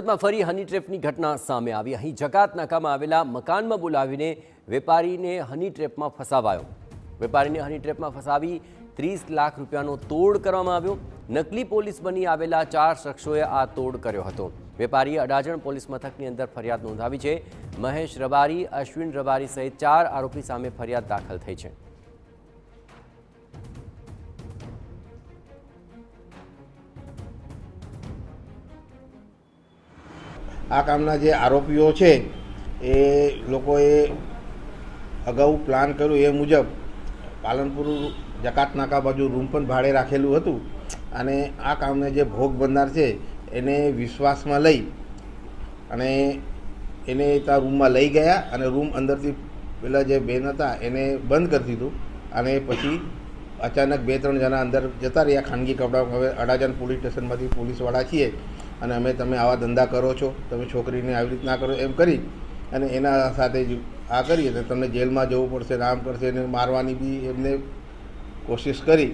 સુરતમાં ફરી હની ટ્રેપની ઘટના સામે આવી। અહીં જકાત નાકામાં આવેલા મકાનમાં બોલાવીને વેપારીને હની ટ્રેપમાં ફસાવાયો। વેપારીને હની ટ્રેપમાં ફસાવી 30 લાખ રૂપિયાનો તોડ કરવામાં આવ્યો। નકલી પોલીસ બની આવેલા 4 શખ્સોએ આ તોડ કર્યો હતો। વેપારીએ અડાજણ પોલીસ મથકની અંદર ફરિયાદ નોંધાવી છે। મહેશ રબારી, અશ્વિન રબારી સહિત 4 આરોપી સામે ફરિયાદ દાખલ થઈ છે। આ કામના જે આરોપીઓ છે એ લોકોએ અગાઉ પ્લાન કર્યું એ મુજબ પાલનપુર જકાત નાકા બાજુ રૂમ પણ ભાડે રાખેલું હતું અને આ કામને જે ભોગ બનનાર છે એને વિશ્વાસમાં લઈ અને એને ત્યાં રૂમમાં લઈ ગયા અને રૂમ અંદરથી પેલા જે બેન હતા એને બંધ કરી દીધું અને પછી અચાનક 2-3 જણા અંદર જતા રહ્યા ખાનગી કપડાં। હવે અડાજણ પોલીસ સ્ટેશનમાંથી પોલીસવાળા છીએ અને અમે તમે આવા ધંધા કરો છો, તમે છોકરીને આવી રીતના કરો એમ કરી અને એના સાથે જ આ કરીએ તો તમને જેલમાં જવું પડશે, આમ કરશે, એને મારવાની બી એમને કોશિશ કરી।